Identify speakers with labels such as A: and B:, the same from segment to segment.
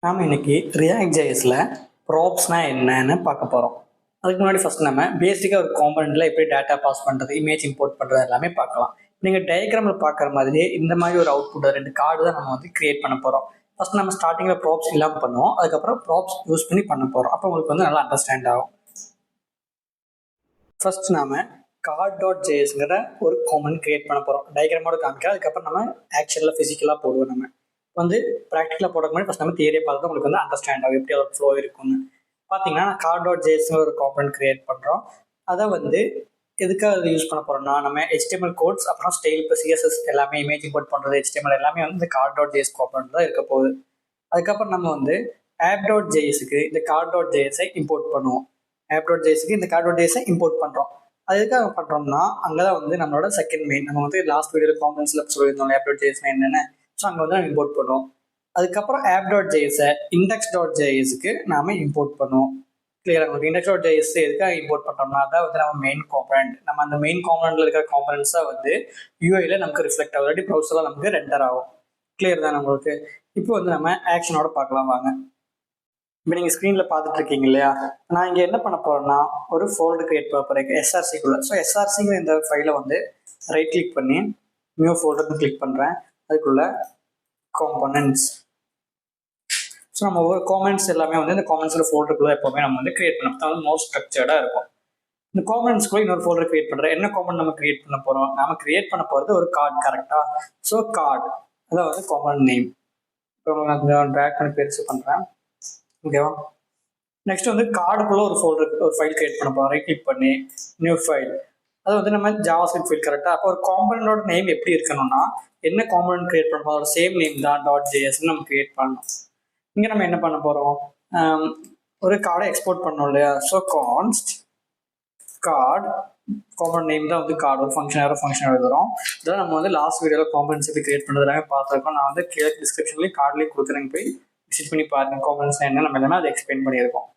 A: நாம் இன்னைக்கு ரியாக்ட் ஜேஎஸில் ப்ராப்ஸ்னால் என்னன்னு பார்க்க போகிறோம். அதுக்கு முன்னாடி ஃபஸ்ட் நம்ம பேசிக்காக ஒரு காம்பனண்ட்டில் எப்படி டேட்டா பாஸ் பண்ணுறது, இமேஜ் இம்போர்ட் பண்ணுறது எல்லாமே பார்க்கலாம். நீங்கள் டயக்ராமில் பார்க்குற மாதிரியே இந்த மாதிரி ஒரு அவுட்புட் 2 கார்டு தான் நம்ம கிரியேட் பண்ண போகிறோம். ஃபஸ்ட் நம்ம ஸ்டார்டிங்கில் ப்ராப்ஸ் இல்லாமல் பண்ணுவோம், அதுக்கப்புறம் ப்ராப்ஸ் யூஸ் பண்ணி பண்ண போகிறோம். அப்போ உங்களுக்கு நல்லா அண்டர்ஸ்டாண்ட் ஆகும். ஃபர்ஸ்ட் நாம card.jsங்கிற ஒரு காம்பனண்ட் கிரியேட் பண்ண போகிறோம். டயக்ராமோட காமிக்க அதுக்கப்புறம் நம்ம ஆக்சுவலாக ஃபிசிக்கலாக போடுவோம். நம்ம ப்ராக்டிக்கலாக போடுறதுக்கு முன்னாடி ஃபஸ்ட் நம்ம தியரியை பார்த்து உங்களுக்கு அண்டர்ஸ்டாண்ட் ஆகும் எப்படி அதோட ஃப்ளோ இருக்குன்னு. பார்த்தீங்கன்னா card.jsங்கிற ஒரு காம்பனண்ட் கிரியேட் பண்ணுறோம். அதை எதுக்காக அதை யூஸ் பண்ண போகிறோம்னா, நம்ம HTML கோட்ஸ் அப்புறம் ஸ்டைல் இப்போ CSS எல்லாமே இமேஜ் இம்போர்ட் பண்ணுறது HTML எல்லாமே இந்த card.js காம்பனண்ட் தான் இருக்க போகுது. அதுக்கப்புறம் நம்ம app.jsக்கு இந்த card.jsஐ இம்போர்ட் பண்ணுவோம். app.jsக்கு இந்த card.jsஐ இம்போர்ட் பண்ணுறோம். அது எதுக்காக பண்ணுறோம்னா, அங்கே தான் நம்மளோட செகண்ட் மெயின். நம்ம லாஸ்ட் வீடியோவில் காம்பனண்ட்ஸில் சொல்லியிருந்தோம் app.jsனா என்னென்ன. ஸோ அங்கே நம்ம இம்போர்ட் பண்ணுவோம். அதுக்கப்புறம் app.jsஐ index.jsக்கு நாம் இம்போர்ட் பண்ணுவோம். கிளியராக உங்களுக்கு index.js எதுக்காக இம்போர்ட் பண்ணுறோம்னா, அதான் நம்ம மெயின் காம்பனண்ட். நம்ம அந்த மெயின் காம்பனண்ட்ல இருக்கிற காம்பனண்ட்ஸாக யூஐல நமக்கு ரிஃப்ளெக்ட் ஆகும், இல்லாட்டி ப்ரௌசரில் நமக்கு ரெண்டர் ஆகும். கிளியர் தான் உங்களுக்கு. இப்போ நம்ம ஆக்ஷனோட பார்க்கலாம் வாங்க. இப்போ நீங்கள் ஸ்க்ரீனில் பார்த்துட்டு இருக்கீங்க இல்லையா, நான் இங்கே என்ன பண்ண போகிறேன்னா ஒரு ஃபோல்டர் கிரியேட் பண்ண போகிறேன் SRCக்குள்ளே. ஸோ SRCங்கிற இந்த ஃபைலை ரைட் கிளிக் பண்ணி நியூ ஃபோல்டர்னு கிளிக் பண்ணுறேன். அதுக்குள்ள காம்பனண்ட்ஸ். ஸோ நம்ம ஒவ்வொரு காம்பனண்ட்ஸ் எல்லாமே இந்த காம்பனண்ட்ஸோட ஃபோல்டருக்குள்ளே எப்போவுமே நம்ம கிரியேட் பண்ணோம், மோஸ்ட் ஸ்ட்ரக்சர்டாக இருக்கும். இந்த காம்பனண்ட்ஸ்க்குள்ள இன்னொரு ஃபோல்டர் கிரியேட் பண்ணுறேன். என்ன காம்பனண்ட் நம்ம கிரியேட் பண்ண போகிறோம்? நம்ம கிரியேட் பண்ண போகிறது ஒரு கார்டு, கரெக்டாக? ஸோ கார்டு அதான் காம்பனண்ட் நேம். இப்போ நான் ட்ராக் பண்ணி பெருசு பண்ணுறேன். ஓகேவா? நெக்ஸ்ட் கார்டுக்குள்ள ஒரு ஃபைல் கிரியேட் பண்ண போகிறோம். ரைட் கிளிக் பண்ணி நியூ ஃபைல். அது நம்ம ஜாவாஸ்கிரிப்ட் ஃபைல், கரெக்டாக? அப்போ ஒரு காம்பனண்டோட நேம் எப்படி இருக்கணும்னா, என்ன காம்பனண்ட் கிரியேட் பண்ண போகிறோம் சேம் நேம் தான் .js நம்ம கிரியேட் பண்ணணும். இங்கே நம்ம என்ன பண்ண போகிறோம், ஒரு கார்டை எக்ஸ்போர்ட் பண்ணோம் இல்லையா. ஸோ கான்ஸ்ட் கார்டு காம்பனண்ட் நேம் தான் கார்டு, ஒரு ஃபங்க்ஷன் எழுதுறோம். இதெல்லாம் நம்ம லாஸ்ட் வீடியோவில் காம்பனண்ட்ஸ் எப்படி கிரியேட் பண்ணுறதுலாமே பார்த்துருக்கோம். நான் கீழே டிஸ்கிரிப்ஷன்லேயும் கார்ட்லேயும் கொடுக்குறேன், போய் விசிட் பண்ணி பாருங்க. காம்பனண்ட்ஸ் என்ன நம்ம எல்லாமே அதை எக்ஸ்பிளைன் பண்ணியிருக்கோம்.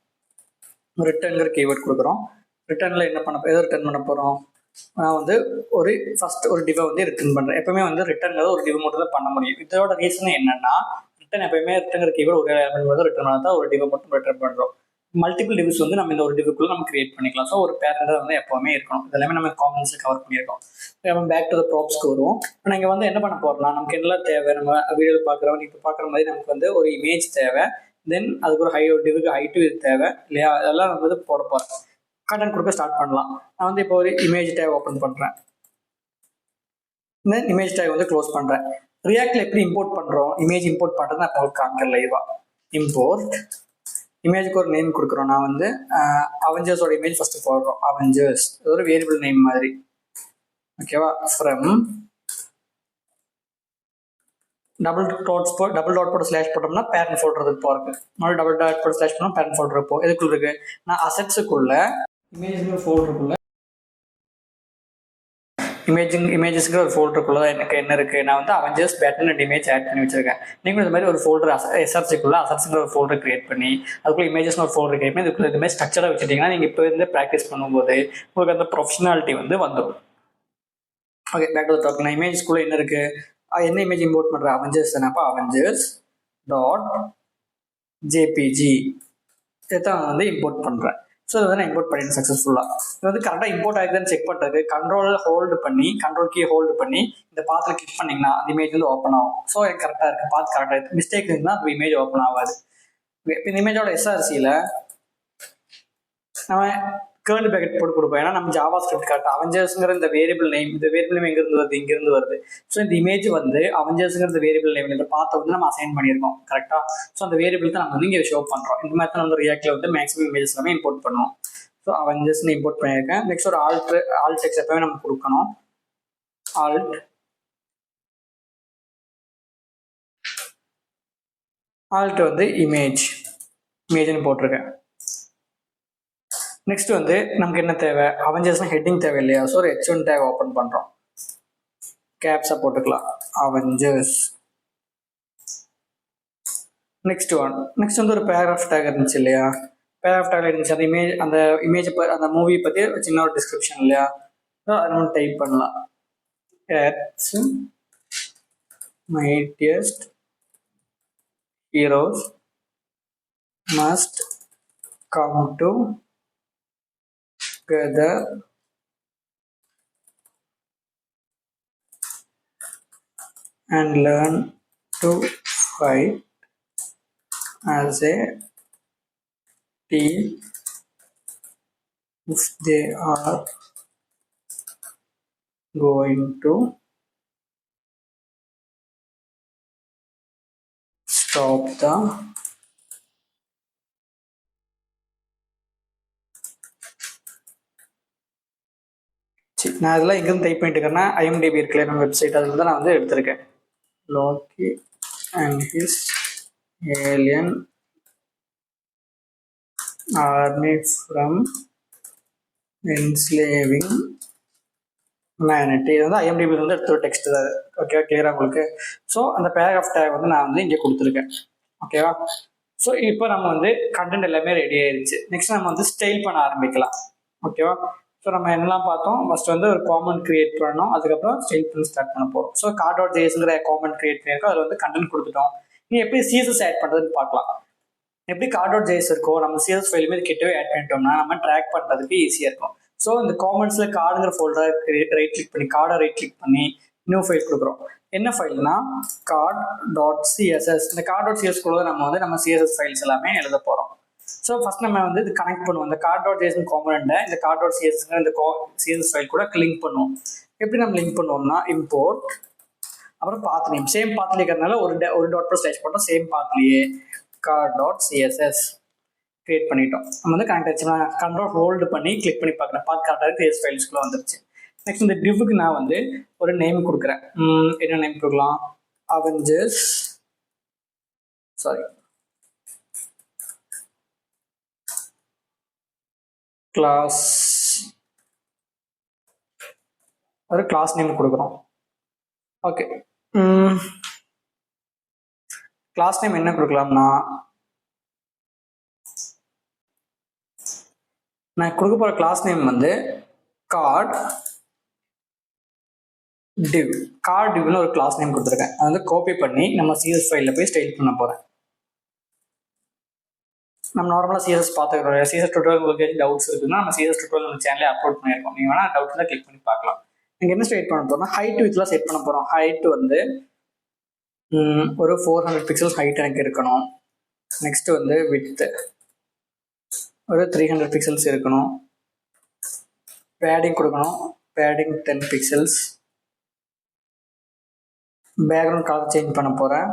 A: ரிட்டர்னுங்கிற கீவேர்ட் கொடுக்குறோம். ரிட்டர்னில் என்ன பண்ண எதை ரிட்டர்ன் பண்ண போகிறோம், நான் ஒரு ஃபர்ஸ்ட் ஒரு டிவை ரிட்டர்ன் பண்ணுறேன். எப்பவுமே ரிட்டர்ன் ஒரு டிவ் மட்டும் தான் பண்ண முடியும். இதோட ரீசன் என்னன்னா, ரிட்டர்ன் எப்பவுமே ரிட்டர்ன் கீவேர்ட் ஒரு எலிமெண்ட் ரிட்டர்ன் பண்ணால் தான் ஒரு டிவை மட்டும் ரிட்டர்ன் பண்ணுறோம். மல்டிபிள் டிவ்ஸ் நம்ம இந்த ஒரு டிவுக்குள்ள நம்ம கிரியேட் பண்ணிக்கலாம். ஸோ ஒரு பேரண்ட் எப்பவுமே இருக்கணும். இதெல்லாமே நம்ம காம்பனண்ட்ஸில் கவர் பண்ணியிருக்கோம். நம்ம பேக் டு த ப்ராப்ஸ்க்கு வருவோம். நான் இங்கே என்ன பண்ண போகிறோம்னா, நமக்கு என்னெல்லாம் தேவை, நம்ம வீடியோவில் பார்க்குறோம், இப்போ பார்க்குற மாதிரி நமக்கு ஒரு இமேஜ் தேவை. தென் அதுக்கு ஒரு டிவுக்கு ஹைட்டு இது தேவை இல்லையா. அதெல்லாம் நம்ம போட போகிறோம். கண்டென்ட் கொடுக்க ஸ்டார்ட் பண்ணலாம். நான் இப்போ ஒரு இமேஜ் டேக் ஓப்பன் பண்ணுறேன். தென் இமேஜ் டேக் க்ளோஸ் பண்ணுறேன். ரியாக்டில் எப்படி இம்போர்ட் பண்ணுறோம், இமேஜ் இம்போர்ட் பண்ணுறது நான் உங்களுக்கு காமிக்கிறேன் லைவாக. இம்போர்ட் இமேஜுக்கு ஒரு நேம் கொடுக்குறோம். நான் அவெஞ்சர்ஸோட இமேஜ் ஃபஸ்ட்டு போடுறோம். அவெஞ்சர்ஸ் ஒரு வேரியபிள் நேம் மாதிரி, ஓகேவா. ஃப்ரம் டபுள் டாட் போட்டு ஸ்லாஷ் போட்டோம்னா பேரண்ட் ஃபோல்டர் போகிறது. மறுபடியும் டபுள் டாட் போட்டு ஸ்லாஷ் பண்ணோம் பேரண்ட் ஃபோல்டர் போ. எதுக்குள்ள இருக்கு, நான் அசெட்ஸுக்குள்ள இமேஜுங்கிற ஃபோல்டருக்குள்ள இமேஜஸ்க்கு ஒரு ஃபோல்டருக்குள்ள தான் எனக்கு என்ன இருக்குது, நான் Avengers pattern and image add பண்ணி வச்சிருக்கேன். நீங்கள் இந்த மாதிரி ஒரு ஃபோல்டர் SRCக்குள்ள அசெட்ஸுங்கிற ஒரு ஃபோல்டர் கிரியேட் பண்ணி அதுக்குள்ள இமேஜஸ்னு ஒரு ஃபோல்டர் கிரியேட் பண்ணி இதுக்குள்ள இதுமாதிரி ஸ்ட்ரக்சராக வச்சுட்டிங்கன்னா நீங்கள் இப்போ ப்ராக்டிஸ் பண்ணும்போது உங்களுக்கு அந்த ப்ரொஃபஷனாலிட்டி வந்துடும். Okay, back to the topic. நான் இமேஜஸ்குள்ளே என்ன இருக்குது, என்ன இமேஜ் இம்போர்ட் பண்ணுறேன், அவெஞ்சர்ஸ் தானே. அப்போ அவெஞ்சர்ஸ் டாட் JPG இதான் இம்போர்ட் பண்ணுறேன். ஸோ இதை நான் இம்போர்ட் பண்ணிடுறேன் சக்ஸஸ்ஃபுல்லாக. இது கரெக்டாக இம்போர்ட் ஆகிடுதுன்னு செக் பண்ணுறது கண்ட்ரோல் கீ ஹோல்டு பண்ணி இந்த பாத்தில் கிளிக் பண்ணிங்கன்னா அந்த இமேஜ் ஓப்பன் ஆகும். ஸோ எனக்கு கரெக்டாக இருக்குது, பாத் கரெக்டாக இருக்குது. மிஸ்டேக் இருக்குன்னா அந்த இமேஜ் ஓப்பன் ஆகாது. இந்த இமேஜோட SRCயில் நம்ம கேர்லி பேக்கெட் போட்டு கொடுப்போம். ஏன்னா நம்ம ஜாவா ஸ்கிரிப்ட் கரெக்டாக அவெஞ்சர்ஸ்ங்கிற இந்த வேரியபிள் நேம் எங்கிருந்து வருது, இங்கிருந்து வருது. ஸோ இந்த இமேஜ் அவெஞ்சர்ஸ்ங்கிற வேரியபிள் நேம் இந்த பாத்தை நம்ம அசைன் பண்ணியிருக்கோம் கரெக்டாக. ஸோ அந்த வேரியபிள் தான் நம்ம இங்கே ஷோ பண்ணுறோம். இந்த மாதிரி தான் ரியாக்டில் மேக்ஸிமம் இமேஜஸ் எல்லாமே இம்போர்ட் பண்ணுவோம். ஸோ அவெஞ்சர்ஸ்னு இம்போர்ட் பண்ணியிருக்கேன். நெக்ஸ்ட் ஒரு ஆல்ட் டெக்ஸ்ட் எப்பவுமே நம்ம கொடுக்கணும். ஆல்ட் இமேஜ்னு போட்டிருக்கேன். நெக்ஸ்ட் நமக்கு என்ன தேவை, அவெஞ்சர்ஸ்னா ஹெட்டிங் தேவை இல்லையா. ஸோ ஒரு H1 டேக் ஓப்பன் பண்ணுறோம். கேப்ஸாக போட்டுக்கலாம் அவெஞ்சர்ஸ். நெக்ஸ்ட் ஒரு பேராகிராஃப் டேக் இருந்துச்சு இல்லையா. பேராகிராஃப் டேக் இருந்துச்சு அந்த இமேஜ் அந்த மூவி பற்றி சின்ன ஒரு டிஸ்கிரிப்ஷன் இல்லையா. ஸோ அதை நம்ம டைப் பண்ணலாம். Earth's mightiest heroes must come together and learn to fight as a team if they are going to stop the நான் இதெல்லாம் எங்கேருந்து டைப் பண்ணிட்டு இருக்கேன்னா ஐஎம்டிபி இருக்குல்ல நம்ம வெப்சைட் அதில் தான் நான் வந்து எடுத்திருக்கேன். Loki and his alien army from enslaving humanity. இது வந்து ஐஎம்டிபியில் வந்து எடுத்த ஒரு டெக்ஸ்ட் தான். ஓகேவா, கிளியராக உங்களுக்கு? ஸோ அந்த பேராகிராஃப் டேக் வந்து நான் வந்து இங்கே கொடுத்துருக்கேன். ஓகேவா? ஸோ இப்போ நம்ம வந்து கண்டென்ட் எல்லாமே ரெடி ஆயிடுச்சு. நெக்ஸ்ட் நம்ம வந்து ஸ்டைல் பண்ண ஆரம்பிக்கலாம். ஓகேவா? ஸோ நம்ம என்னெல்லாம் பார்த்தோம், ஃபர்ஸ்ட் வந்து ஒரு காமெண்ட் கிரியேட் பண்ணோம், அதுக்கப்புறம் ஸ்டைல் பண்ணி ஸ்டார்ட் பண்ண போகிறோம். ஸோ card.jsங்கிற காமெண்ட் கிரியேட் பண்ணியிருக்கோம், அதில் வந்து கண்டென்ட் கொடுத்துட்டோம். நீ எப்படி சிஎஸ்எஸ் ஆட் பண்ணுறதுன்னு பார்க்கலாம். எப்படி card.js இருக்கோ நம்ம சிஎஸ்எஸ் ஃபைலுமே கிட்டவே ஆட் பண்ணிட்டோம்னா நம்ம ட்ராக் பண்ணுறதுக்கு ஈஸியாக இருக்கும். ஸோ இந்த காமெண்ட்ஸில் கார்டுங்கிற ஃபோல்டரை ரைட் கிளிக் பண்ணி கார்டை ரைட் கிளிக் பண்ணி நியூ ஃபைல் கொடுக்குறோம். என்ன ஃபைல்னா card.css. இந்த card.cs கூட நம்ம வந்து நம்ம சிஎஸ்எஸ் ஃபைல்ஸ் எல்லாமே எழுத போகிறோம். ஸோ ஃபர்ஸ்ட் நம்ம வந்து இது கனெக்ட் பண்ணுவோம். இந்த card.js காம்பனண்ட்டை இந்த card.csங்கிற இந்த சிஎஸ்எஸ் ஃபைல் கூட லிங்க் பண்ணுவோம். எப்படி நம்ம லிங்க் பண்ணுவோம்னா இம்போர்ட், அப்புறம் பாத் நேம் சேம் பாத்லேயே இருக்கிறதுனால ஒரு டாட் ப்ளஸ் ஸ்லாஷ் போட்டோம், சேம் பாத்லேயே card.css கிரியேட் பண்ணிட்டோம். நம்ம வந்து கனெக்ட் ஆச்சு. நான் கண்ட்ரோல் ஹோல்டு பண்ணி கிளிக் பண்ணி பார்க்குறேன், பாத் கரெக்டாக சிஎஸ் ஃபைல்ஸ்க்குள்ள வந்துருச்சு. நெக்ஸ்ட் இந்த டிவ்வுக்கு நான் வந்து ஒரு நேம் கொடுக்குறேன். என்ன நேம் கொடுக்கலாம்? அவெஞ்சர்ஸ் கிளாஸ், ஒரு கிளாஸ் நேம் கொடுக்குறோம். ஓகே, கிளாஸ் நேம் என்ன கொடுக்கலாம்னா நான் கொடுக்க போகிற கிளாஸ் நேம் வந்து கார்ட் டிவ்னு ஒரு கிளாஸ் நேம் கொடுத்துருக்கேன். அதை வந்து காப்பி பண்ணி நம்ம சிஎஸ் ஃபைலில் போய் ஸ்டைல் பண்ண போகிறேன். நம்ம நார்மலாக சிஎஸ் பார்த்துக்கிறோம். சிஎஸ் டுட்டோரியல் உங்களுக்கு டவுட்ஸ் இருக்குன்னா நம்ம சிஎஸ் டுட்டோரியல் நம்ம சேனலே அப்லோட் பண்ணியிருக்கோம். நீங்கள் வேணால் டவுட்ஸ் தான் கிளிக் பண்ணி பார்க்கலாம். நீங்கள் என்ன செட் பண்ண போகிறோம்னா ஹைட் வித்லாம் செட் பண்ண போகிறோம். ஹைட் வந்து ஒரு 400 பிக்சல்ஸ் ஹைட் எனக்கு இருக்கணும். நெக்ஸ்ட் வந்து வித்து ஒரு 300 பிக்சல்ஸ் இருக்கணும். பேடிங் கொடுக்கணும், padding 10 pixels. Background colour change பண்ண போகிறேன்.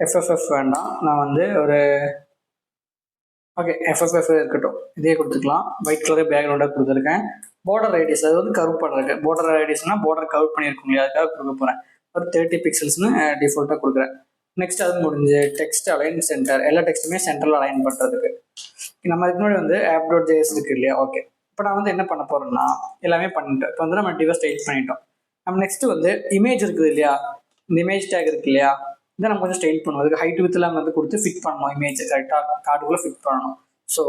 A: எஃப்எஃப்எஃப் வேண்டாம், நான் வந்து ஒரு ஓகே எஃப்எஃப்எஃப் இருக்கட்டும், இதே கொடுத்துக்கலாம். ஒயிட் கலர் பேக்ரவுண்டாக கொடுத்துருக்கேன். பார்டர் ரேடியஸ் அது வந்து கர்வ் பண்ணுறதுக்கு, பார்டர் ரேடியஸ்னால் பார்டர் கர்வ் பண்ணியிருக்கோம் இல்லையா, அதுக்காக கொடுக்க போகிறேன். ஒரு 30 பிக்சல்ஸ்னு டிஃபால்ட்டாக கொடுக்குறேன். நெக்ஸ்ட் அது முடிஞ்சு டெக்ஸ்ட் அலைன் சென்டர், எல்லா டெக்ஸ்ட்டுமே சென்டரில் அலைன் பண்ணுறதுக்கு. நம்ம இதுக்கு முன்னாடி வந்து app.js இருக்கு இல்லையா. ஓகே, இப்போ நான் வந்து என்ன பண்ண போகிறேன்னா எல்லாமே பண்ணிட்டோம். இப்போ வந்து நம்ம டிவைஸ் ஸ்டைல் பண்ணிட்டோம். நம்ம நெக்ஸ்ட் வந்து இமேஜ் இருக்குது இல்லையா, இந்த இமேஜ் டேக் இருக்கு இல்லையா, இதை நம்ம கொஞ்சம் ஸ்டைல் பண்ணுவோம். அதுக்கு ஹைட் வித்லாம் வந்து கொடுத்து ஃபிட் பண்ணணும், இமேஜ் கரெக்டாக கார்டுக்குள்ளே ஃபிட் பண்ணணும். ஸோ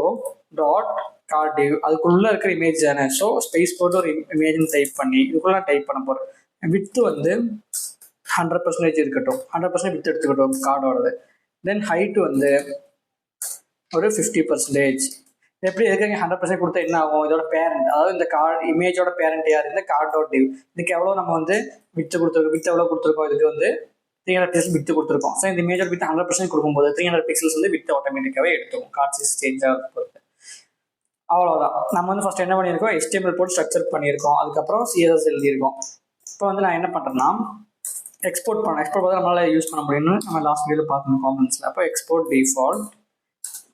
A: டாட் கார்ட் டிவ் அதுக்குள்ளே இருக்கிற இமேஜ் தானே. ஸோ ஸ்பேஸ் போட்டு ஒரு இமேஜ்னு டைப் பண்ணி இதுக்குள்ளே டைப் பண்ண போகிறேன். வித்து வந்து 100% இருக்கட்டும், 100% வித்து எடுத்துக்கிட்டோம் கார்டோடது. தென் ஹைட்டு வந்து ஒரு 50%. எப்படி எதுக்கு 100% கொடுத்தா என்ன ஆகும், இதோட பேரண்ட் அதாவது இந்த கார்டு இமேஜோட பேரண்ட் யார், இந்த card.div. இதுக்கு எவ்வளோ நம்ம வந்து வித்து கொடுத்துருக்கோம், வித்து எவ்வளோ கொடுத்துருக்கோம், இதுக்கு வந்து 300 பிக்சல் வித்து கொடுத்துருக்கோம். ஸோ இந்த இமேஜோட வித்து 100% கொடுக்கும்போது 300 பிக்சல்ஸ் வந்து வித்து ஆட்டோமேட்டிக்காகவே எடுத்துக்கும், கார்ட் சைஸ் சேஞ்ச் ஆகிறது பொறுத்து. அவ்வளோதான். நம்ம வந்து ஃபர்ஸ்ட் என்ன பண்ணியிருக்கோம், HTML போட்டு ஸ்ட்ரக்சர் பண்ணியிருக்கோம், அதுக்கப்புறம் CSS எழுதியிருக்கோம். இப்போ வந்து நான் என்ன பண்ணுறேன்னா எக்ஸ்போர்ட் பார்த்து நம்மளால் யூஸ் பண்ண முடியும்னு நம்ம லாஸ்ட் வீடியோவில் பார்க்கணும் காம்பனன்ட்ஸில். அப்போ எக்ஸ்போர்ட் டிஃபால்ட்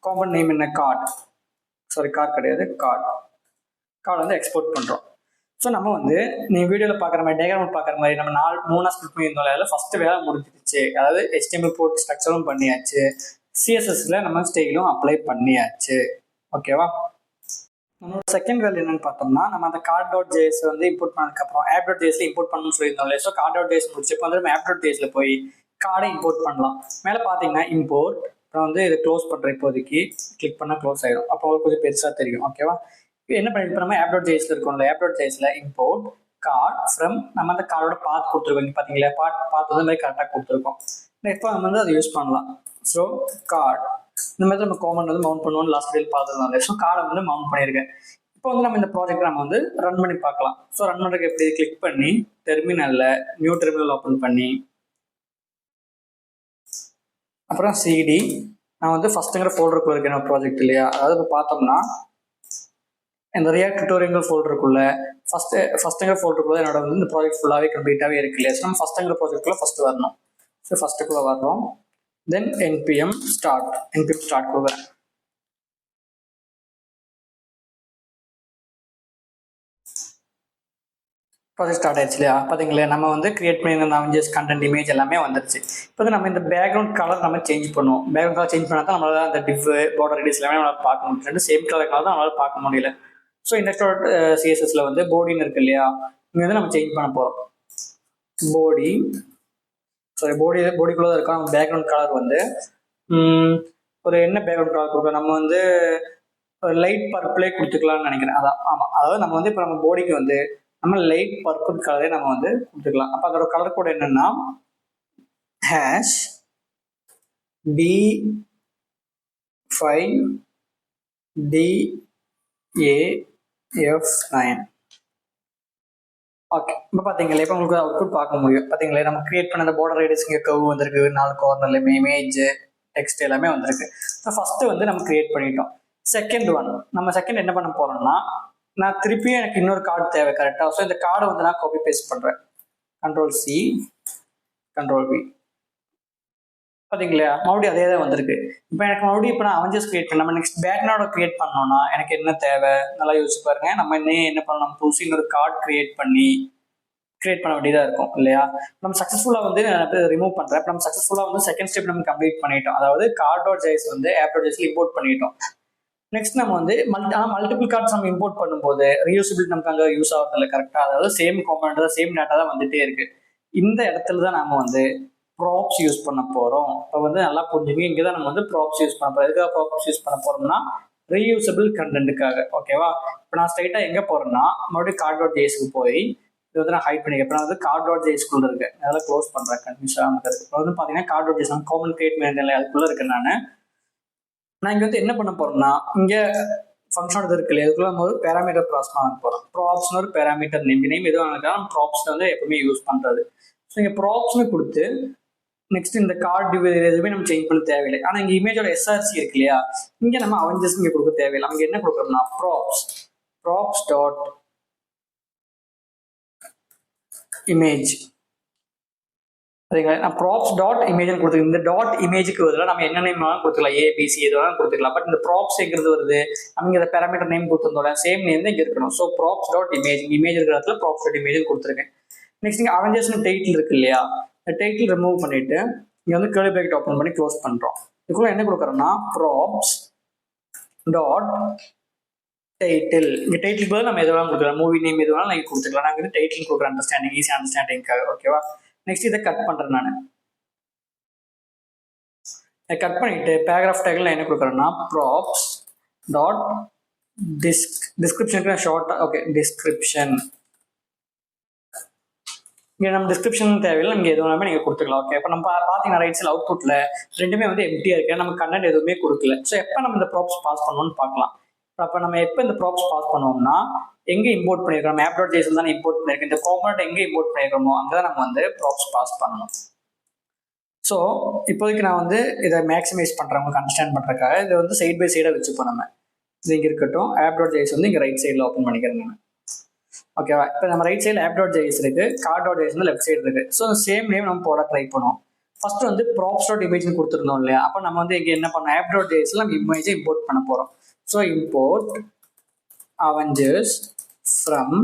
A: காம்பனன்ட் நேம் என்ன, கார்ட் கிடையாது, கார்டு வந்து எக்ஸ்போர்ட் பண்ணுறோம். ஸோ நம்ம வந்து நீ வீடியோவில் பார்க்குற மாதிரி டயக்ராம் பார்க்குற மாதிரி நம்ம 3 ஸ்பிளிட் பண்ணியிருந்தோம். அதில் ஃபஸ்ட்டு வேலை முடிஞ்சிருச்சு. அதாவது HTML போட்டு ஸ்ட்ரக்சரும் பண்ணியாச்சு, CSSல நம்ம ஸ்டைலும் அப்ளை பண்ணியாச்சு. ஓகேவா? நம்மளோட செகண்ட் வேலை என்னன்னு பார்த்தோம்னா நம்ம அந்த card.js வந்து இம்போர்ட் பண்ணதுக்கப்புறம் app.jsல இம்போர்ட் பண்ணணும்னு சொல்லியிருந்தோம் இல்லையா. ஸோ card.js முடிச்சு இப்போ வந்து நம்ம app.jsல போய் கார்டை இம்போர்ட் பண்ணலாம். மேலே பார்த்தீங்கன்னா இம்போர்ட், அப்புறம் வந்து இதை க்ளோஸ் பண்ணுறேன். இப்போதைக்கு கிளிக் பண்ணால் க்ளோஸ் ஆகிடும். அப்போ உங்களுக்கு கொஞ்சம் பெருசாக தெரியும். ஓகேவா? இப்போ என்ன பண்ணிட்டு நம்ம app.jsல இருக்கோம்ல, app.jsல இம்போர்ட் கார்ட் ஃப்ரம் நம்ம அந்த கார்டோட பாத் கொடுத்துருக்கோம். இங்கே பார்த்தீங்களா, பாத் வந்து மாதிரி கரெக்டாக கொடுத்துருக்கோம். இப்போ நம்ம வந்து அதை யூஸ் பண்ணலாம். ஸோ கார்ட் இந்த மாதிரி நம்ம காமன் வந்து மவுண்ட் பண்ணுவோம் லாஸ்ட் வீடியோ பார்த்ததுனால. ஸோ கார்டை வந்து மவுண்ட் பண்ணியிருக்கேன். இப்போ வந்து நம்ம இந்த ப்ராஜெக்ட் நம்ம வந்து ரன் பண்ணி பார்க்கலாம். ஸோ ரன் பண்ணுறதுக்கு எப்படி கிளிக் பண்ணி டெர்மினலில் நியூ டெர்மினல் ஓப்பன் பண்ணி அப்புறம் சிடி நான் வந்து ஃபஸ்ட்டுங்கிற ஃபோல்டருக்குள்ள இருக்கேன் ப்ராஜெக்ட் இல்லையா. அதாவது இப்போ பார்த்தோம்னா இந்த ரியாக்ட் டியூட்டோரியல் ஃபோல்டருக்குள்ள ஃபஸ்ட்டுங்கிற ஃபோல்டருக்குள்ள என்னோட வந்து இந்த ப்ராஜெக்ட் ஃபுல்லாகவே கம்ப்ளீட்டாகவே இருக்கு இல்லையா. ஸோ நம்ம ஃபஸ்ட்டுங்கிற ப்ராஜெக்ட்குள்ள ஃபஸ்ட்டு வரணும். ஸோ ஃபஸ்ட்டுக்குள்ளே வர்றோம். தென் npm start கொடுக்குறேன். ப்ராஜெக்ட் ஸ்டார்ட் ஆயிடுச்சு இல்லையா. பார்த்தீங்களா நம்ம வந்து கிரியேட் பண்ணியிருந்த அவெஞ்சர்ஸ் கண்டென்ட் இமேஜ் எல்லாமே வந்துருச்சு. இப்போ வந்து நம்ம இந்த பேக்ரவுண்ட் கலர் நம்ம சேஞ்ச் பண்ணுவோம். பேக்ரவுண்ட் கலர் சேஞ்ச் பண்ணால் தான் நம்மளால அந்த டிவ் பார்டர் ரெடியூஸ் எல்லாமே நம்மளால் பார்க்க முடியும். ரெண்டு சேம் கலர் தான் நம்மளால் பார்க்க முடியல. ஸோ இண்டஸ்ட்ரோட் சிஎஸ்எஸ்ல வந்து போடின்னு இருக்கு இல்லையா, இங்கே வந்து நம்ம சேஞ்ச் பண்ண போகிறோம். போடிக்குள்ளே தான் இருக்கோம். நம்ம பேக்ரவுண்ட் கலர் வந்து ஒரு என்ன பேக்ரவுண்ட் கலர் கொடுக்குறோம், நம்ம வந்து லைட் பர்பிளே கொடுத்துக்கலாம்னு நினைக்கிறேன். அதான் ஆமாம். அதாவது நம்ம வந்து இப்போ நம்ம போடிக்கு வந்து நம்ம லைட் பர்பிள் கலரே நம்ம வந்து கொடுத்துக்கலாம். அப்போ அதோட கலர் கோட் என்னன்னா D5DAF9. ஓகே, இப்போ பார்த்தீங்களா இப்போ உங்களுக்கு அவுட்புட் பார்க்க முடியும். பார்த்தீங்களா நம்ம கிரியேட் பண்ண அந்த பார்டர் ரேடியஸ் இங்கே கர்வ் வந்திருக்கு, 4 கார்னர்லையுமே இமேஜ் டெக்ஸ்ட் எல்லாமே வந்திருக்கு. ஸோ ஃபஸ்ட்டு வந்து நம்ம கிரியேட் பண்ணிட்டோம். செகண்ட் என்ன பண்ண போறோம்னா, நான் திருப்பியும் எனக்கு இன்னொரு கார்டு தேவை கரெக்டாக. ஸோ இந்த கார்டை வந்து நான் காப்பி பேஸ்ட் பண்ணுறேன். Ctrl+C Ctrl+V. பார்த்தீங்களா மறுபடியும் அதே தான் வந்திருக்கு. இப்போ எனக்கு மறுபடியும் இப்போ நான் அவெஞ்சர்ஸ் கிரியேட் பண்ண நம்ம நெக்ஸ்ட் பேக்ரவுண்டை கிரியேட் பண்ணோம்னா எனக்கு என்ன தேவை நல்லா யோசிச்சு பாருங்க. நம்ம என்ன பண்ணணும், புதுசு இன்னொரு கார்டு கிரியேட் பண்ண வேண்டியதாக இருக்கும் இல்லையா. நம்ம சக்ஸஸ்ஃபுல்லாக வந்து ரிமூவ் பண்ணுறேன். இப்போ நம்ம சக்ஸஸ்ஃபுல்லாக வந்து செகண்ட் ஸ்டெப் நம்ம கம்ப்ளீட் பண்ணிட்டோம். அதாவது card.js வந்து app.js இம்போர்ட் பண்ணிட்டோம். நெக்ஸ்ட் நம்ம வந்து மல்டிபிள் கார்ட்ஸ் நம்ம இம்போர்ட் பண்ணும்போது ரீயூசபிலிட்டி நமக்கு அங்கே யூஸ் ஆகிறது இல்லை கரெக்டாக. அதாவது சேம் காம்பனண்ட் தான், சேம் டேட்டா தான் வந்துட்டே இருக்கு. இந்த இடத்துல தான் நம்ம வந்து ப்ராப்ஸ் யூஸ் பண்ண போகிறோம். இப்போ வந்து நல்லா புரிஞ்சுங்க, இங்கே தான் நம்ம வந்து ப்ராப்ஸ் யூஸ் பண்ண போகிறோம். எதுக்காக ப்ராப்ஸ் யூஸ் பண்ண போகிறோம்னா ரீயூசபிள் கண்டென்ட்டுக்காக. ஓகேவா. இப்போ நான் ஸ்ட்ரைட்டாக எங்கே போகிறேன்னா மறுபடியும் card.jsக்கு போய் இது வந்து நான் ஹைட் பண்ணிக்கிறேன். இப்போ நான் வந்து card.jsக்குள்ள இருக்கேன். அதெல்லாம் க்ளோஸ் பண்ணுறேன் கன்ஃபியூஸாக இருக்குது. இப்போ வந்து பார்த்தீங்கன்னா card.js நம்ம காமன் கிரியேட் பண்ணியிருந்தேன், அதுக்குள்ளே இருக்கேன் நான் இங்கே வந்து என்ன பண்ண போறேன்னா இங்கே ஃபங்க்ஷன் இருக்கு இல்லையா, அதுக்குள்ள நம்ம ஒரு பேராமீட்டர் ப்ராஸ் பண்ண போகிறோம். ப்ராப்ஸ்னு ஒரு பேராமீட்டர் நேம் எதுவும் நம்ம ப்ராப்ஸ் வந்து எப்பவுமே யூஸ் பண்ணுறது. ஸோ இங்கே ப்ராப்ஸ்னு கொடுத்து நெக்ஸ்ட் இந்த கார்டு எதுவுமே நம்ம சேஞ்ச் பண்ண தேவையில்லை. ஆனால் இங்கே இமேஜோட எஸ்ஆர்சி இருக்கு இல்லையா, இங்கே நம்ம அவெஞ்சர்ஸ் இங்கே கொடுக்க தேவையில்லை. அங்கே என்ன கொடுக்குறோம்னா ப்ராப்ஸ் டாட் இமேஜ். சரிங்களா, நான் ப்ராப்ஸ் டாட் இமேஜ் கொடுத்துருக்கேன். இந்த டாட் இமேஜுக்கு பதிலாக நம்ம என்ன நேம் கொடுத்துக்கலாம், ஏபிசி எது வேணாலும் கொடுத்துக்கலாம். பட் இந்த ப்ராப்ஸ் எங்கிறது வருது, நம்ம இந்த பேராமீட்டர் நேம் கொடுத்துருந்தோட சேம் நேம் தான் இங்கே இருக்கணும். ஸோ ப்ராப்ஸ் டாட் இமேஜ் இருக்கிற இடத்துல ப்ராப்ஸ் டாட் இமேஜ் கொடுத்துருக்கேன். நெக்ஸ்ட் இங்கே அவெஞ்சர்ஸ்னு டைட்டில் இருக்கு இல்லையா, இந்த டைட்டில் ரிமூவ் பண்ணிட்டு இங்கே வந்து கர்லி பிராக்கெட் ஓப்பன் பண்ணி க்ளோஸ் பண்ணுறோம். இதுக்குள்ள என்ன கொடுக்குறோம்னா ப்ராப்ஸ் டாட் டைட்டில். இங்கே டைட்டில் பதில் நம்ம எதுவும் கொடுக்கலாம், மூவி நேம் எது வேணாலும் நீங்கள் கொடுத்துக்கலாம். நாங்கள் வந்து டைட்டில் கொடுக்குற அண்டர்ஸ்டாண்டிங், ஈஸி அண்டர்ஸ்டாண்டிங்காக. ஓகேவா. நெக்ஸ்ட் இதை கட் பண்ணுறேன். நான் கட் பண்ணிட்டு பேராகிராஃப் டேக்ல என்ன கொடுக்குறேன்னா ப்ராப்ஸ் டாட் டிஸ்கிரிப்ஷனுக்கு ஷார்ட். Okay, description. இங்கே நம்ம டிஸ்கிரிப்ஷன் தேவையில்லை, நீங்கள் எதுவும் எல்லாமே நீங்கள் கொடுத்துக்கலாம். ஓகே, இப்போ நம்ம பார்த்தீங்கன்னா ரைட் சைடில் அவுட்புட்டில் ரெண்டுமே வந்து எம்டியாக இருக்கு, நம்ம கண்டென்ட் எதுவுமே கொடுக்கல. ஸோ எப்போ நம்ம இந்த ப்ராப்ஸ் பாஸ் பண்ணணும்னு பார்க்கலாம். அப்போ நம்ம எப்போ இந்த ப்ராப்ஸ் பாஸ் பண்ணுவோம்னா எங்கே இம்போர்ட் பண்ணியிருக்கோம், app.js தான் இம்போர்ட் பண்ணியிருக்கோம். இந்த காம்பனண்ட் எங்கே இம்போர்ட் பண்ணியிருக்கோமோ அங்கே தான் நம்ம வந்து ப்ராப்ஸ் பாஸ் பண்ணணும். ஸோ இப்போதைக்கு நான் வந்து இதை மேக்ஸிமைஸ் பண்ணுறேன் உங்களுக்கு அண்டர்ஸ்டாண்ட் பண்ணுறதுக்காக. இதை வந்து சைட் பை சைடாக வச்சுப்போம். நம்ம இது இங்கே இருக்கட்டும், app.js வந்து இங்கே ரைட் சைடில் ஓப்பன் பண்ணிக்கிறேன் நான். ஓகேவா. இப்போ நம்ம ரைட் சைடில் app.js இருக்குது, card.js வந்து லெஃப்ட் சைடு இருக்குது. ஸோ சேம் நேம் நம்ம போட ட்ரை பண்ணுவோம். ஃபர்ஸ்ட் வந்து ப்ராப்ஸ் டாட் இமேஜ்னு கொடுத்துருந்தோம் இல்லையா, அப்போ நம்ம வந்து இங்கே என்ன பண்ணோம், app.jsல நம்ம இமேஜை இம்போர்ட் பண்ண போகிறோம். So import Avengers from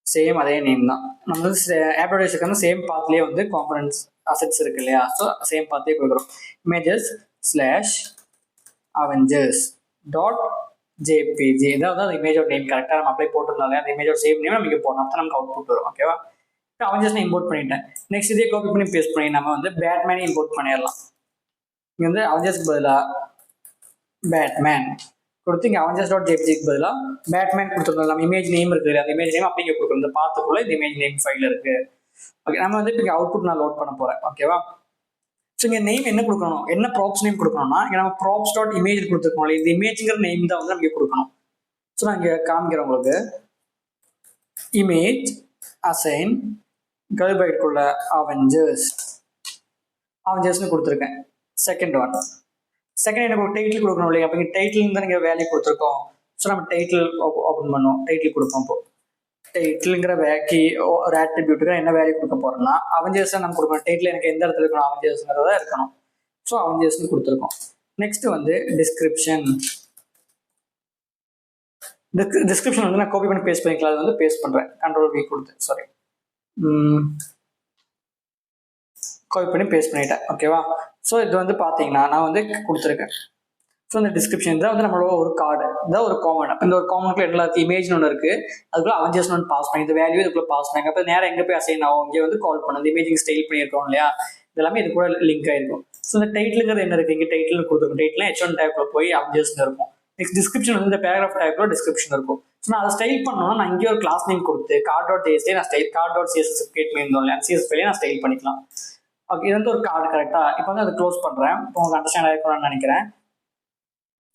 A: same அதே நேம் தான். நம்ம வந்து app.jsக்கு வந்து சேம் பாத்லேயே வந்து காம்பனன்ட்ஸ் அசெட்ஸ் இருக்கு இல்லையா, ஸோ சேம் பார்த்தே கொடுக்குறோம். Images slash Avengers dot JPG. இதாவது அந்த இமேஜோட நேம் கரெக்டாக நம்ம அப்ளை போட்டிருந்தாலே அந்த இமேஜோட சேம் நேம் நம்ம இங்கே போடணும், அப்போ நமக்கு அவுட்புட் வரும். ஓகேவா. அவெஞ்சர்ஸ் நான் இம்போர்ட் பண்ணிட்டேன். நெக்ஸ்ட் இதே காப்பி பண்ணி பேஸ்ட் பண்ணி நம்ம வந்து பேட்மேனே இம்போர்ட் பண்ணிடலாம். இங்கே வந்து அவெஞ்சர்ஸ்க்கு பதிலாக பேட்மேன் கொடுத்து இங்கே அவெஞ்சர்ஸ் டாட் ஜேபிஜிக்கு பதிலாக பேட்மேன் கொடுத்துருந்தோம். நம்ம இமேஜ் நேம் இருக்குது, அந்த இமேஜ் நேம் அப்படிங்க கொடுக்குறோம். இந்த பாத்துக்குள்ள இந்த இமேஜ் நேம் ஃபைல் இருக்குது. ஓகே, நம்ம வந்து இப்போ இங்கே அவுட்புட் நான் லோட் பண்ண போகிறேன். ஓகேவா. ஸோ இங்கே நேம் என்ன கொடுக்கணும், என்ன ப்ராப்ஸ் நேம் கொடுக்கணும்னா, இங்கே நம்ம ப்ராப்ஸ் டாட் இமேஜ் கொடுத்துருக்கோம். இந்த இமேஜ்ங்கிற நேம் தான் வந்து நமக்கு கொடுக்கணும். ஸோ நான் இங்கே காமிக்கிறேன் உங்களுக்கு. இமேஜ் அசைன் கல்பைட்குள்ள அவெஞ்சர்ஸ்னு கொடுத்துருக்கேன். செகண்ட் எனக்கு ஒரு டைட்டில் கொடுக்கணும் இல்லையா? அப்போ இங்கே டைட்டில் தான் நீங்கள் வேல்யூ கொடுத்துருக்கோம். ஸோ நம்ம டைட்டில் ஓப்பன் பண்ணோம், டைட்டில் கொடுப்போம். இப்போ டைட்டில்ங்கிற வேக்கி ஒரு ஆட்ரிபியூட்டுக்கு என்ன வேல்யூ கொடுக்க போறோம்னா அவெஞ்சர்ஸ் நம்ம கொடுக்கணும். டைட்டில் எனக்கு எந்த இடத்துல இருக்கணும், அவெஞ்சர்ஸ்ங்கிறதா இருக்கணும். ஸோ அவெஞ்சர்ஸ்னு கொடுத்துருக்கோம். நெக்ஸ்ட் வந்து டிஸ்கிரிப்ஷன் வந்து நான் காப்பி பண்ணி பேஸ்ட் பண்ணிக்கலாம். அது வந்து பேஸ்ட் பண்றேன், கண்ட்ரோல் V கொடுத்து, சாரி காப்பி பண்ணி பேஸ்ட் பண்ணிட்டேன். ஓகேவா? ஸோ இது வந்து பார்த்தீங்கன்னா நான் வந்து கொடுத்துருக்கேன். ஸோ இந்த டிஸ்கிரிப்ஷன் தான் வந்து நம்மளோட ஒரு கார்டு, இதான் ஒரு காமன். இந்த ஒரு காமனுக்குள்ள எல்லாத்துக்கும் இமேஜ்னு ஒன்று இருக்கு, அதுக்குள்ள அவெஞ்சர்ஸ் ஒன்று பாஸ் பண்ணி இந்த வேல்யூ இதுக்குள்ள பாஸ் பண்ணாங்க. அப்போ நேரம் எங்கே போய் அசைன் ஆகும், இங்கே வந்து கால் பண்ண இந்த இமேஜிங் ஸ்டைல் பண்ணியிருக்கோம் இல்லையா, இதெல்லாமே இது கூட லிங்க் ஆயிருக்கும். ஸோ இந்த டைட்டிலுங்கிறது என்ன இருக்கு, இங்கே டைட்டில் கொடுத்துருக்கும். டைட்டில் H1 டேப்ல போய் அவெஞ்சர்ஸ் இருக்கும். நெக்ஸ்ட் டிஸ்கிரிப்ஷன் வந்து இந்த பேராகிராஃப் டைப்ல டிஸ்கிரிப்ஷன் இருக்கும். ஸோ நான் அதை ஸ்டைல் பண்ணணும்னா நான் இங்கே ஒரு கிளாஸ் நேம் கொடுத்து card.jsல நான் ஸ்டைல் card.css கிரியேட் பண்ணியிருந்தோம் இல்லையா, CSS ஃபைலே நான் ஸ்டைல் பண்ணிக்கலாம். ஓகே, இது வந்து ஒரு கார்டு. கரெக்டா? இப்போ வந்து அதை க்ளோஸ் பண்றேன். இப்போ உங்களுக்கு அண்டர்ஸ்டாண்ட் ஆயிருக்கும்னு நினைக்கிறேன்.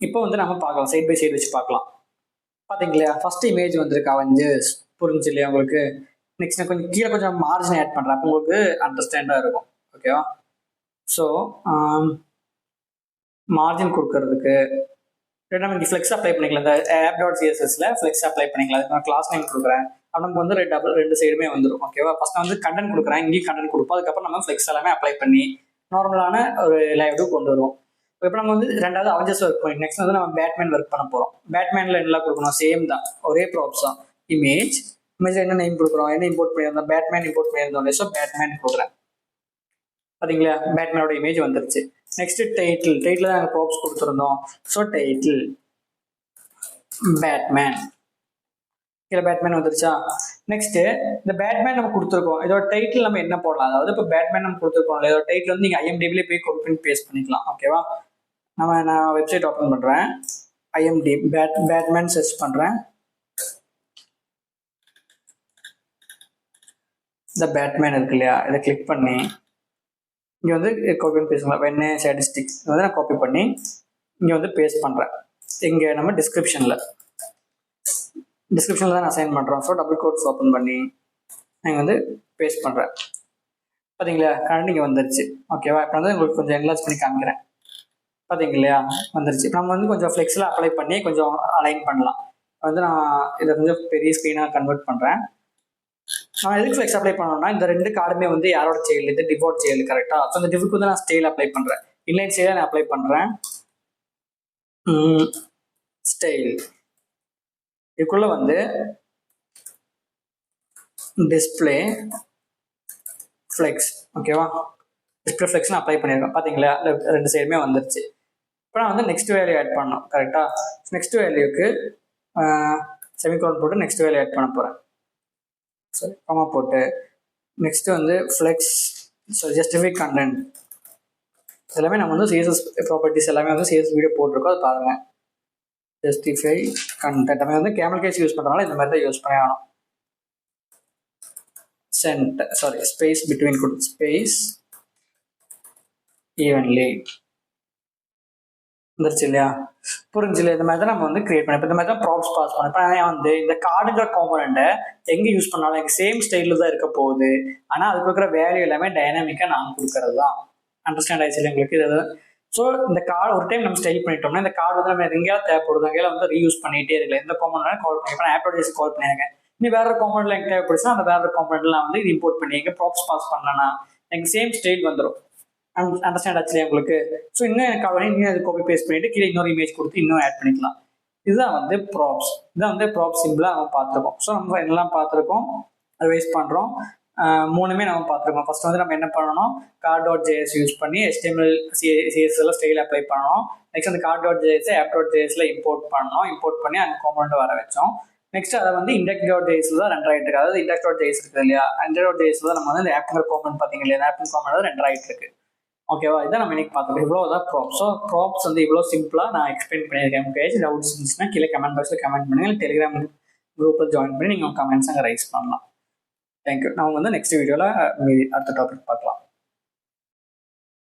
A: இப்போ வந்து நம்ம பார்க்கலாம், சைட் பை சைடு வச்சு பார்க்கலாம். பார்த்தீங்களா, ஃபர்ஸ்ட் இமேஜ் வந்திருக்கு அவெஞ்சர்ஸ், புரிஞ்சு இல்லையா உங்களுக்கு? நெக்ஸ்ட் நான் கொஞ்சம் கீழே கொஞ்சம் மார்ஜின் ஆட் பண்ணுறேன், அப்போ உங்களுக்கு அண்டர்ஸ்டாண்டாக இருக்கும். ஓகேவா? ஸோ மார்ஜின் கொடுக்கறதுக்கு நம்ம இங்கே ஃப்ளெக்ஸ் அப்ளை பண்ணிக்கலாம். இந்த app.cssல ஃப்ளெக்ஸ் அப்ளை பண்ணிக்கலாம். அதுக்கு நான் கிளாஸ் நேம் கொடுக்குறேன். அப்போ நமக்கு வந்து ரெண்டு சைடுமே வந்துடும். ஓகேவா? ஃபர்ஸ்ட் நான் வந்து கண்டென்ட் கொடுக்குறேன், இங்கேயும் கண்டென்ட் கொடுப்போம். அதுக்கப்புறம் நம்ம ஃப்ளெக்ஸ் எல்லாமே அப்ளை பண்ணி நார்மலான ஒரு லைவ் கொண்டு வருவோம். இப்போ நம்ம வந்து ரெண்டாவது அவெஞ்சர்ஸ் ஒர்க் பண்ணி நெக்ஸ்ட் வந்து நம்ம பேட்மேன் ஒர்க் பண்ண போகிறோம். பேட்மேனில் என்ன கொடுக்கணும், சேம் தான், ஒரே ப்ராப்ஸ் தான். இமேஜ் என்ன நேம் கொடுக்குறோம், என்ன இம்போர்ட் பண்ணியிருந்தோம், பேட்மேன் இம்போர்ட் பண்ணியிருந்தோம். ஸோ பேட்மேன் கொடுக்குறேன். பார்த்தீங்களா, பேட்மேனோட இமேஜ் வந்துருச்சு. நெக்ஸ்ட் டைட்டில் தான் நாங்கள் ப்ராப்ஸ் கொடுத்துருந்தோம். ஸோ டைட்டில் பேட்மேன், கீழே பேட்மேன் வந்துருச்சா? நெக்ஸ்ட் இந்த பேட்மேன் நம்ம கொடுத்துருக்கோம், இதோட டைட்டில் நம்ம என்ன போடலாம், அதாவது இப்போ பேட்மேன் நம்ம கொடுத்துருக்கோம், இதோட டைட்டில் வந்து நீங்கள் IMDbல போய் காப்பி பண்ணி பேஸ்ட் பண்ணிக்கலாம். ஓகேவா? நான் வெப்சைட் ஓப்பன் பண்ணுறேன், IMDb பேட்மேன் சர்ச் பண்ணுறேன். இந்த பேட்மேன் இருக்கு இல்லையா, இதை கிளிக் பண்ணி இங்கே வந்து காப்பி பண்ணி பேஸ்ட் பண்ணலாம். வெண்ணே ஸ்டாட்டிஸ்டிக்ஸ் வந்து நான் காப்பி பண்ணி இங்கே வந்து பேஸ்ட் பண்ணுறேன். இங்கே நம்ம டிஸ்கிரிப்ஷனில் தான் நான் அசைன் பண்ணுறோம். ஸோ டபுள் கோட்ஸ் ஓப்பன் பண்ணி நான் வந்து பேஸ்ட் பண்ணுறேன். பார்த்தீங்களா, கரண்ட் இங்கே வந்துருச்சு. ஓகேவா? இப்போ வந்து உங்களுக்கு கொஞ்சம் என்லார்ஜ் பண்ணி காமிக்கிறேன். பார்த்தீங்க இல்லையா, வந்துருச்சு. நம்ம வந்து கொஞ்சம் ஃப்ளெக்ஸில் அப்ளை பண்ணி கொஞ்சம் அலைன் பண்ணலாம். வந்து நான் இதை கொஞ்சம் பெரிய ஸ்க்ரீனாக கன்வெர்ட் பண்ணுறேன். நான் எதுக்கு ஃப்ளெக்ஸ் அப்ளை பண்ணணும்னா, இந்த ரெண்டு கார்டுமே வந்து யாரோட செயல், இது டிஃபால்ட் செயல். கரெக்டாக? ஸோ இந்த டிஃபுக்கு வந்து நான் ஸ்டைல் அப்ளை பண்ணுறேன், இன்லைன் ஸ்டைலை நான் அப்ளை பண்ணுறேன். ஸ்டைல் இதுக்குள்ள வந்து டிஸ்பிளே ஃப்ளெக்ஸ். ஓகேவா? டிஸ்பிளே ஃப்ளெக்ஸ் நான் அப்ளை பண்ணியிருக்கேன். பார்த்தீங்களா, ரெண்டு சைடுமே வந்துருச்சு. இப்போ நான் வந்து நெக்ஸ்ட் வேல்யூ ஆட் பண்ணணும். கரெக்டாக? நெக்ஸ்ட் வேல்யூக்கு செமிகோலன் போட்டு நெக்ஸ்ட் வேல்யூ ஆட் பண்ண போகிறேன். சரி, கமா போட்டு நெக்ஸ்ட் வந்து ஃப்ளெக்ஸ் ஜஸ்டிஃபை கண்டென்ட் எல்லாமே நம்ம வந்து CSS ப்ராப்பர்ட்டிஸ் எல்லாமே வந்து CSS வீடியோ போட்டிருக்கோம், அது பாருங்க. ஜஸ்டிஃபை கண்டென்ட் நம்ம வந்து கேமல் கேஸ் யூஸ் பண்ணுறதுனால இந்த மாதிரி தான் யூஸ் பண்ணி ஆகணும். ஸ்பேஸ் பிட்வீன் கொடுத்து ஸ்பேஸ் ஈவன்லி வந்துருச்சு இல்லையா, புரிஞ்சு இல்லையா? இந்த மாதிரி தான் நம்ம வந்து கிரியேட் பண்ணி இப்போ இந்த மாதிரி தான் ப்ராப்ஸ் பாஸ் பண்ணோம். இப்போ நான் வந்து இந்த கார்டுங்கிற காம்பனண்ட்டை எங்கே யூஸ் பண்ணாலும் எனக்கு சேம் ஸ்டைலில் தான் இருக்க போகுது. ஆனால் அதுக்கு இருக்கிற வேல்யூ எல்லாமே டைனாமிக்காக நான் கொடுக்கறது தான். அண்டர்ஸ்டாண்ட் ஆயிடுச்சு இல்லை உங்களுக்கு? இது ஸோ இந்த கார்டு ஒரு டைம் நம்ம ஸ்டைல் பண்ணிட்டோம்னா இந்த கார்டு வந்து நம்ம எங்கேயாவது தேவைப்படுது, அங்கேயாவது வந்து ரீயூஸ் பண்ணிகிட்டே இருக்கல. எந்த காம்பனண்ட் கால் பண்ணி இப்போ நான் ஆப்போடேஸ் கால் பண்ணியிருக்கேன், நீ வேற ஒரு காம்பனண்ட்ல எனக்கு தேவைப்படுச்சுன்னா அந்த வேற ஒரு காம்பனண்ட்லாம் வந்து இது இம்போர்ட் பண்ணி எங்கே ப்ராப்ஸ் பாஸ் பண்ணலன்னா எனக்கு சேம் ஸ்டைல் வந்துடும். அண்டர்ஸ்டாண்ட் ஆச்சு உங்களுக்கு? ஸோ இன்னும் எனக்கு அவ்வளோ இன்னும் அது காப்பி பேஸ்ட் பண்ணிட்டு கீழே இன்னொரு இமேஜ் கொடுத்து இன்னும் ஆட் பண்ணிக்கலாம். இதுதான் வந்து ப்ராப்ஸ். இதான் வந்து ப்ராப்ஸ் சிம்பிளாக நம்ம பார்த்துருக்கோம். ஸோ நம்ம எல்லாம் பார்த்துருக்கோம், ரிவைஸ் பண்ணுறோம். மூணுமே நம்ம பார்த்துருக்கோம். ஃபர்ஸ்ட் வந்து நம்ம என்ன பண்ணணும், card.js யூஸ் பண்ணி HTML CSS எல்லாம் ஸ்டைல் அப்ளை பண்ணணும். நெக்ஸ்ட் அந்த card.js app.jsல இம்போர்ட் பண்ணணும். இம்போர்ட் பண்ணி அந்த காம்பனண்ட் வர வச்சோம். நெக்ஸ்ட் அதை வந்து index.js தான் ரெண்டர் ஆகிட்டு இருக்கு. அதாவது index.js இருக்குது இல்லையா, index.js தான் நம்ம வந்து இந்த ஆப்ங்கிற காம்பனண்ட் பார்த்தீங்க இல்லையா, அந்த ஆப் காம்பனண்ட் ரெண்டர் ஆகிட்டு இருக்கு. ஓகேவா? இதான் நம்ம இன்னைக்கு பார்த்துருக்கோம். இவ்வளோதான் ப்ராப்ஸ். ஸோ ப்ராப்ஸ் வந்து இவ்வளோ சிம்பிளாக நான் எக்ஸ்பிளைன் பண்ணியிருக்கேன். உங்களுக்கு டவுட்ஸ் இருந்துச்சுன்னா கீழே கமெண்ட் பாக்ஸில் கமெண்ட் பண்ணுங்க, டெலிகிராம் குரூப்பில் ஜாயின் பண்ணி நீங்கள் கமெண்ட்ஸ் அங்கே ரைஸ் பண்ணலாம். தேங்க்யூ. நான் வந்து நெக்ஸ்ட் வீடியோவில் அடுத்த டாபிக் பார்க்கலாம்.